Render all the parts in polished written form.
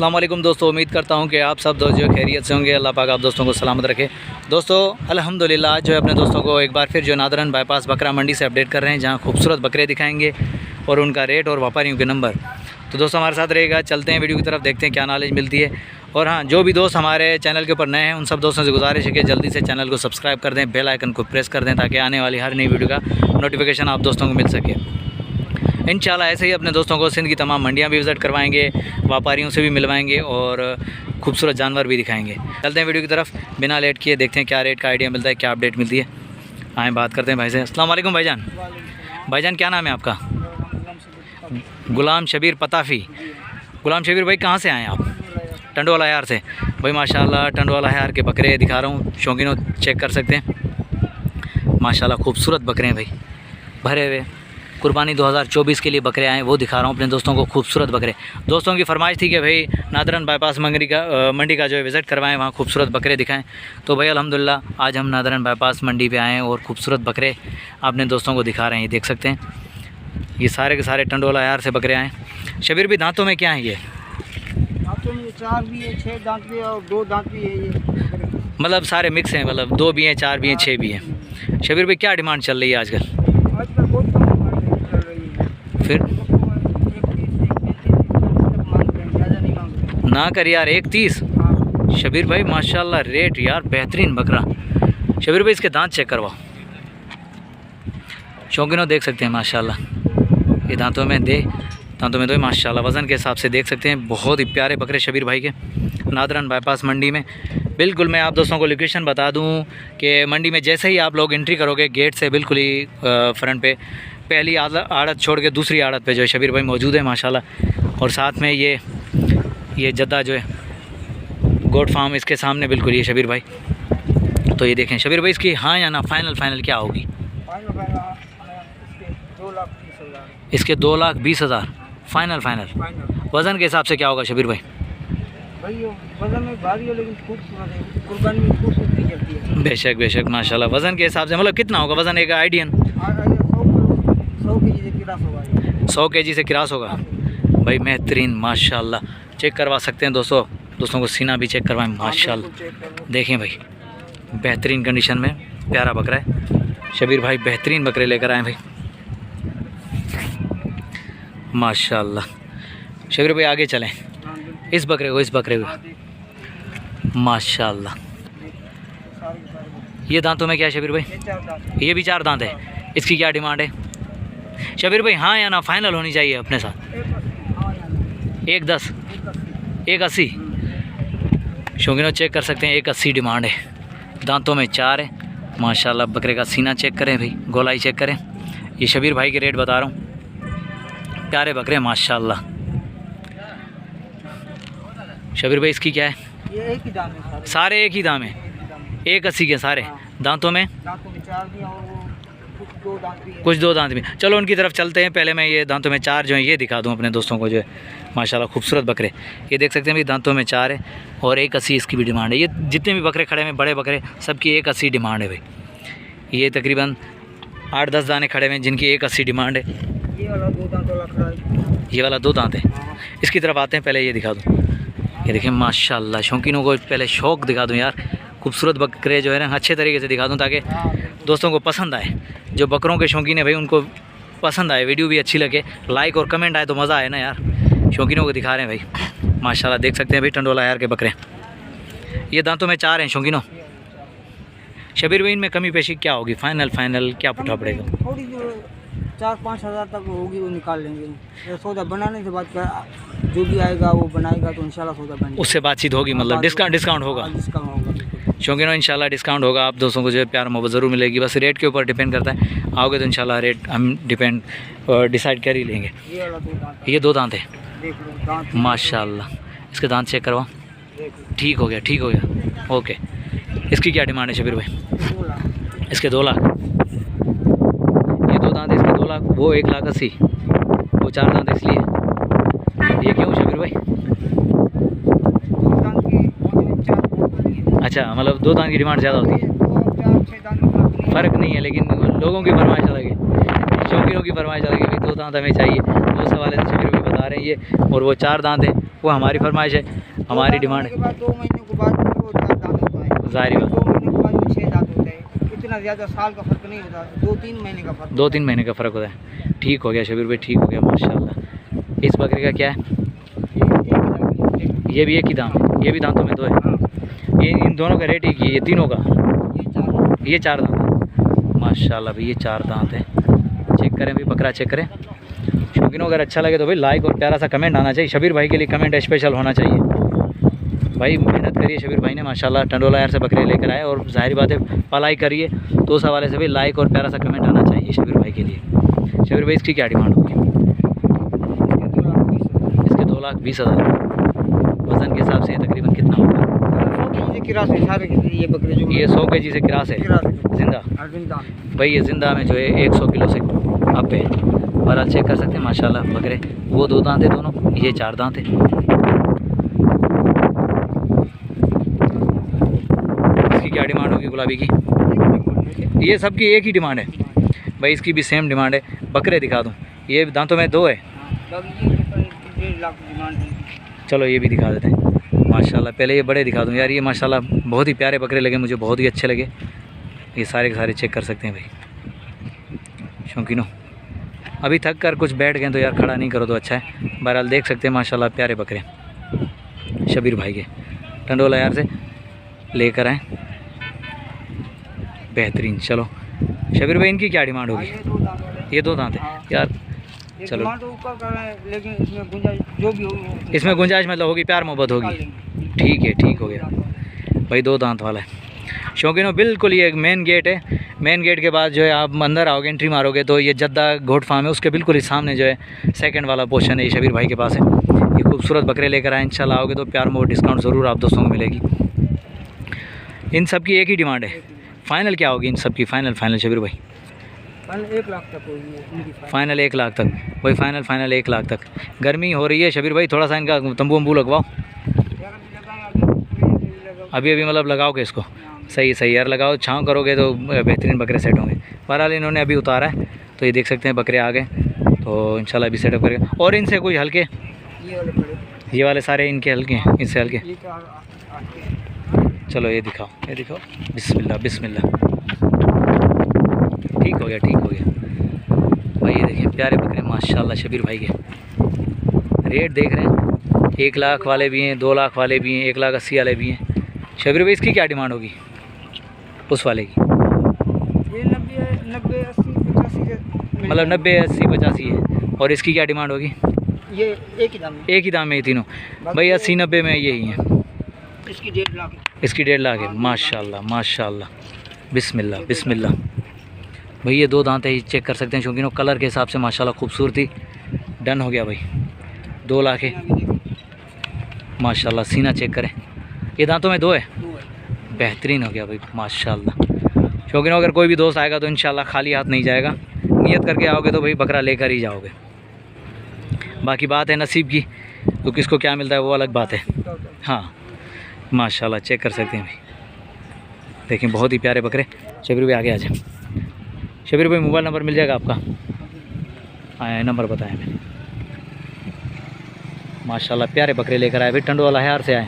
अस्सलाम वालेकुम दोस्तों, उम्मीद करता हूं कि आप सब दोस्त जो खैरियत से होंगे। अल्लाह पाक आप दोस्तों को सलामत रखे। दोस्तों अल्हम्दुलिल्लाह जो है अपने दोस्तों को एक बार फिर जो नादरन बाईपास बकरा मंडी से अपडेट कर रहे हैं, जहां खूबसूरत बकरे दिखाएंगे और उनका रेट और व्यापारियों के नंबर। तो दोस्तों हमारे साथ रहेगा, चलते हैं वीडियो की तरफ, देखते हैं क्या नॉलेज मिलती है। और हाँ, जो भी दोस्त हमारे चैनल के ऊपर नए हैं उन सब दोस्तों से गुजारिश है कि जल्दी से चैनल को सब्सक्राइब कर दें, बेल आइकन को प्रेस कर दें, ताकि आने वाली हर नई वीडियो का नोटिफिकेशन आप दोस्तों को मिल सके। इंशाल्लाह ऐसे ही अपने दोस्तों को सिंध की तमाम मंडियाँ भी विज़िट करवाएंगे, व्यापारियों से भी मिलवाएंगे और खूबसूरत जानवर भी दिखाएंगे। चलते हैं वीडियो की तरफ, बिना लेट किए देखते हैं क्या रेट का आइडिया मिलता है, क्या अपडेट मिलती है। आए बात करते हैं भाई से। अस्सलाम वालेकुम भाईजान। भाईजान क्या नाम है आपका? गुलाम शबीर पताफ़ी। गुलाम शबीर भाई कहाँ से आए आप? टंडवाला यार से। भाई माशाल्लाह टंडवाला यार के बकरे दिखा रहा हूँ, शौकीनों चेक कर सकते हैं। माशाल्लाह खूबसूरत बकरे हैं भाई, भरे हुए। कुर्बानी 2024 के लिए बकरे आए, वो दिखा रहा हूँ अपने दोस्तों को, खूबसूरत बकरे। दोस्तों की फरमाइश थी कि भाई नादरन बाईपास मंडी का जो है विज़िट करवाएं, वहाँ खूबसूरत बकरे दिखाएं। तो भाई अल्हम्दुलिल्लाह आज हम नादरन बाईपास मंडी पे आए हैं और खूबसूरत बकरे अपने दोस्तों को दिखा रहे हैं। ये देख सकते हैं, ये सारे के सारे टंडोला यार से बकरे आए। शबीर भी दांतों में क्या है? ये दांतों में 4 भी है, 6 दांत भी है और 2 दांत भी है। ये मतलब सारे मिक्स हैं, मतलब 2 भी हैं, 4 भी हैं, 6 भी हैं। शबीर भाई क्या डिमांड चल रही है आजकल? आजकल बहुत कम डिमांड चल रही है। फिर ज़्यादा नहीं मांग रहे ना कर यार, 1.30। हाँ। शबीर भाई माशाल्लाह रेट यार बेहतरीन बकरा। शबीर भाई इसके दांत चेक करवाओ, शौकीनों देख सकते हैं माशाल्लाह। ये दांतों में दो माशाल्लाह, वज़न के हिसाब से देख सकते हैं। बहुत ही प्यारे बकरे शबीर भाई के, नादरन बाईपास मंडी में। बिल्कुल मैं आप दोस्तों को लोकेशन बता दूं कि मंडी में जैसे ही आप लोग एंट्री करोगे गेट से बिल्कुल ही फ्रंट पे पहली आड़त छोड़ के दूसरी आड़त पे जो है शबीर भाई मौजूद है माशाल्लाह। और साथ में ये जद्दा जो है गोट फार्म, इसके सामने बिल्कुल ये शबीर भाई। तो ये देखें शबीर भाई, इसकी हाँ या ना फाइनल क्या होगी? इसके 2,20,000 फाइनल। वज़न के हिसाब से क्या होगा शबीर भाई? वज़न में भारी है लेकिन खूबसूरत है, कुर्बानी में खूबसूरती चलती है। बेशक माशाल्लाह। वज़न के हिसाब से मतलब कितना होगा वज़न? एक आइडियन 100 केजी से क्रॉस होगा। 100 केजी से क्रॉस होगा भाई, बेहतरीन माशाल्लाह। चेक करवा सकते हैं दोस्तों को सीना भी चेक करवाएं माशाल्लाह। देखें भाई बेहतरीन कंडीशन में प्यारा बकरा है। शबीर भाई बेहतरीन बकरे लेकर आए भाई माशाल्लाह। शबीर भाई आगे चलें, इस बकरे को माशाल्लाह। ये दांतों में क्या है शबीर भाई? ये भी 4 दांत है। इसकी क्या डिमांड है शबीर भाई? हाँ या ना फाइनल होनी चाहिए अपने साथ। 1.10 1.80 शौकीनों चेक कर सकते हैं, 1.80 डिमांड है। दांतों में 4 है माशाल्लाह। बकरे का सीना चेक करें भाई, गोलाई चेक करें। ये शबीर भाई के रेट बता रहा हूँ, प्यारे बकरे माशाल्लाह। शबीर भाई इसकी क्या है? ये एक ही दाम है, सारे एक ही दाम है, 1.80 के सारे। दांतों में 4 भी और वो कुछ 2 दांत भी। चलो उनकी तरफ चलते हैं। पहले मैं ये दांतों में 4 जो है ये दिखा दूं अपने दोस्तों को, जो है माशाल्लाह खूबसूरत बकरे। ये देख सकते हैं भाई, दांतों में 4 है और 1.80 इसकी भी डिमांड है। ये जितने भी बकरे खड़े हैं बड़े बकरे, सबकी 1.80 डिमांड है भाई। ये तकरीबन 8-10 दाने खड़े हुए हैं जिनकी 1.80 डिमांड है। ये वाला 2 दांत वाला खड़ा है। ये वाला 2 दांत है। इसकी तरफ आते हैं, पहले ये दिखा दूँ। ये देखें माशाल्लाह, शौकीनों को पहले शौक़ दिखा दूँ यार, खूबसूरत बकरे जो है ना अच्छे तरीके से दिखा दूँ ताकि दोस्तों को पसंद आए। जो बकरों के शौकीन है भाई उनको पसंद आए, वीडियो भी अच्छी लगे, लाइक और कमेंट आए तो मज़ा आए ना यार। शौकीनों को दिखा रहे हैं भाई माशाल्लाह। देख सकते हैं भाई टंडोला यार के बकरे। ये दांतों में 4 हैं शौकीनों। शबीर भाई इनमें कमी पेशी क्या होगी? फाइनल क्या पुठा पड़ेगा? थोड़ी जो 4-5 हज़ार तक होगी वो निकाल लेंगे। सौदा बनाने से बात कर, जो भी आएगा वो बनाएगा तो इंशाल्लाह सौदा बन, उससे बातचीत होगी, मतलब डिस्काउंट होगा। शौकीनों इंशाल्लाह डिस्काउंट होगा। आप दोस्तों को जो है प्यार मोहब्बत ज़रूर मिलेगी, बस रेट के ऊपर डिपेंड करता है। आओगे तो इंशाल्लाह रेट हम डिसाइड कर ही लेंगे। ये 2 दांत है माशाल्लाह। इसके दांत चेक करवाओ। ठीक हो गया ओके। इसकी क्या डिमांड है शबीर भाई? इसके 2 लाख। ये 2 दांत है, इसके 2 लाख। वो 1,80,000, वो 4 दांत इसलिए। ये क्यों शबीर भाई? अच्छा, मतलब 2 दांत की डिमांड ज़्यादा होती है, फ़र्क नहीं है, लेकिन लोगों की फरमाइश अलग है, शौकीनों की फरमाइश अलग है। 2 दांत हमें चाहिए। 2 सवाल शबीर भाई बता रहे रहे हैं ये, और वो 4 दांत है, वो हमारी फरमाइश है, हमारी डिमांड है। 2 महीने के बाद वो 4 दांत होता है, ज़ाहिर बात, 2 महीने के बाद वो 6 दांत होता है। इतना ज़्यादा साल का फ़र्क नहीं होता, 2-3 महीने का फ़र्क। 2-3 महीने का फ़र्क होता है। ठीक हो गया शबीर भाई, ठीक हो गया माशाल्लाह। इस बकरे का क्या है? ये भी एक ही दाम है, ये भी दांतों में 2 है। ये इन दोनों का रेट एक ही है, ये तीनों का? ये 4 दांत है माशाल्लाह भाई, ये 4 दांत है। चेक करें भाई, बकरा चेक करें। शौकीनों अगर अच्छा लगे तो भाई लाइक और प्यारा सा कमेंट आना चाहिए। शबीर भाई के लिए कमेंट स्पेशल होना चाहिए भाई, मेहनत करिए शबीर भाई ने माशाल्लाह, टंडोला यार से बकरे लेकर आए और जाहिर बात है पलाई करिए, तो उस हवाले से भाई लाइक और प्यारा सा कमेंट आना चाहिए शबीर भाई के लिए। शबीर भाई इसकी क्या डिमांड होगी? इसके 2,20,000। वज़न के हिसाब से तकरीबन कितना होगा? ये बकरे जो ये 100 kg से क्रॉस है जिंदा भाई, ये ज़िंदा में जो है 100 किलो से अप है। बहरहाल चेक कर सकते हैं माशाल्लाह बकरे, वो 2 दांत है दोनों, ये 4 दांत है। इसकी क्या डिमांड होगी गुलाबी की? ये सबकी एक ही डिमांड है भाई, इसकी भी सेम डिमांड है। बकरे दिखा दूँ, ये दांतों में 2 है। 1.5 लाख डिमांड है। चलो ये भी दिखा देते हैं माशाल्लाह। पहले ये बड़े दिखा दूँ यार, ये माशाल्लाह बहुत ही प्यारे बकरे लगे मुझे, बहुत ही अच्छे लगे। ये सारे के सारे चेक कर सकते हैं भाई शौकीनों। अभी थक कर कुछ बैठ गए तो यार खड़ा नहीं करो तो अच्छा है। बहरहाल देख सकते हैं माशाल्लाह प्यारे बकरे शबीर भाई के, टंडोला यार से लेकर आए, बेहतरीन। चलो शबीर भाई इनकी क्या डिमांड होगी? ये 2 दांत है यार। चलो डिमांड तो ऊपर कर रहे हैं, लेकिन इसमें गुंजाइश जो भी होगी, इसमें गुंजाइश मतलब होगी, प्यार मोहब्बत होगी। ठीक है, ठीक हो गया भाई, 2 दांत वाला है शौकीनों। बिल्कुल ये एक मेन गेट है, मेन गेट के बाद जो है आप अंदर आओगे, एंट्री मारोगे तो ये जद्दा गोट फार्म है, उसके बिल्कुल ही सामने जो है सेकंड वाला पोर्शन है, ये शबीर भाई के पास है। ये खूबसूरत बकरे लेकर आए, इंशाल्लाह आओगे तो प्यार मोहब्बत डिस्काउंट ज़रूर आप दोस्तों को मिलेगी। इन सब की एक ही डिमांड है, फाइनल क्या होगी इन सब की? फाइनल शबीर भाई 1 लाख तक होगी। फाइनल 1 लाख तक भाई, फाइनल 1 लाख तक। गर्मी हो रही है शबीर भाई, थोड़ा सा इनका तंबू वंबू लगवाओ अभी मतलब लगाओगे इसको? सही यार लगाओ, छाँव करोगे तो बेहतरीन बकरे सेट होंगे। बहरहाल इन्होंने अभी उतारा है तो ये देख सकते हैं बकरे आ गए, तो इंशाल्लाह अभी सेटअप करेगा। और इनसे कोई हल्के? ये वाले सारे इनके हल्के हैं, इनसे हल्के? चलो ये दिखाओ बिस्मिल्लाह। ठीक हो गया भाई। ये देखिए प्यारे बकरे माशाल्लाह शबीर भाई के। रेट देख रहे हैं, 1 लाख वाले भी हैं, 2 लाख वाले भी हैं, 1,80,000 वाले भी हैं। शबीर भाई इसकी क्या डिमांड होगी उस वाले की? ये 90, 80, 85 मतलब 90, 80, 85 है। और इसकी क्या डिमांड होगी? ये एक ही दाम में ये तीनों भाई 80, 90 में यही हैं। इसकी 1.5 लाख इसकी 1.5 लाख है माशाल्लाह। बिस्मिल्लाह भाई, ये 2 दांत है, चेक कर सकते हैं शौकीनों। कलर के हिसाब से माशाल्लाह खूबसूरती डन हो गया भाई, 2 लाख है माशाल्लाह। सीना चेक करें, ये दांतों में 2 है, बेहतरीन हो गया भाई माशाल्लाह। शौकीनों अगर कोई भी दोस्त आएगा तो इंशाल्लाह खाली हाथ नहीं जाएगा, नियत करके आओगे तो भाई बकरा लेकर ही जाओगे। बाकी बात है नसीब की, तो किसको क्या मिलता है वो अलग बात है। हाँ माशाल्लाह चेक कर सकते हैं भाई, देखिए बहुत ही प्यारे बकरे। शबीर भाई आगे आ जाए। शबीर भाई मोबाइल नंबर मिल जाएगा आपका? आया नंबर बताया मैंने। माशाल्लाह प्यारे बकरे लेकर आए भाई, टंडोला हार से आए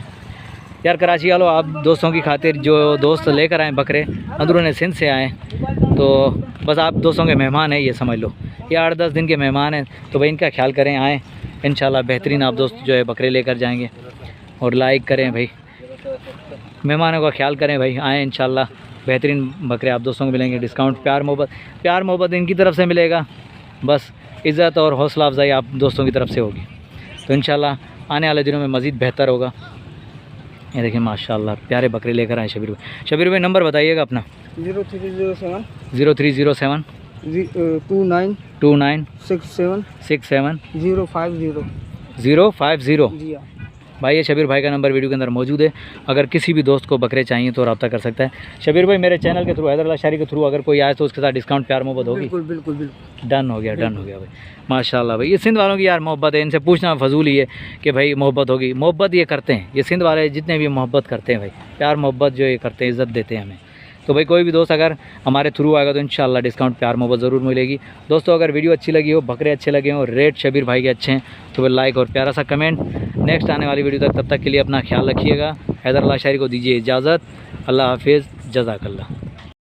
यार। कराची वालों आप दोस्तों की खातिर जो दोस्त लेकर आए बकरे अंदरूनी सिंध से आए, तो बस आप दोस्तों के मेहमान हैं, ये समझ लो। ये 8-10 दिन के मेहमान हैं, तो भाई इनका ख्याल करें, आएँ इंशाल्लाह बेहतरीन आप दोस्त जो है बकरे लेकर जाएंगे। और लाइक करें भाई, मेहमानों का ख्याल करें भाई, आएँ इंशाल्लाह बेहतरीन बकरे आप दोस्तों को मिलेंगे। डिस्काउंट प्यार मोहब्बत इनकी तरफ से मिलेगा, बस इज़्ज़त और हौसला अफजाई आप दोस्तों की तरफ से होगी। तो इंशाल्लाह आने वाले दिनों में मज़ीद बेहतर होगा। ये देखिए माशाल्लाह प्यारे बकरे लेकर आए शबीर भाई नंबर बताइएगा अपना। 0307 0307 29 67 050 जी हाँ भाई। ये शबीर भाई का नंबर वीडियो के अंदर मौजूद है, अगर किसी भी दोस्त को बकरे चाहिए तो रब्ता कर सकता है। शबीर भाई मेरे चैनल के थ्रू, हैदर शारी के थ्रू अगर कोई आए तो उसके साथ डिस्काउंट प्यार मोहब्बत होगी? बिल्कुल डन हो गया भाई माशाल्लाह भाई। ये सिंध वालों की यार मोहब्बत है, इनसे पूछना फजूल ही है कि भाई मोहब्बत होगी। मोहब्बत ये करते हैं, ये सिंध वाले जितने भी मोहब्बत करते हैं भाई, प्यार मोहब्बत जो ये करते हैं, इज़्ज़त देते हैं हमें। तो भाई कोई भी दोस्त अगर हमारे थ्रू आएगा तो इंशाल्लाह डिस्काउंट प्यार मोहब्बत ज़रूर मिलेगी। दोस्तों अगर वीडियो अच्छी लगी हो, बकरे अच्छे लगे हो, रेट शबीर भाई के अच्छे हैं तो फिर लाइक और प्यारा सा कमेंट। नेक्स्ट आने वाली वीडियो तक, तब तक के लिए अपना ख्याल रखिएगा। हैदर अल्लाह शायरी को दीजिए इजाज़त। अल्लाह हाफिज़, जज़ाकल्लाह।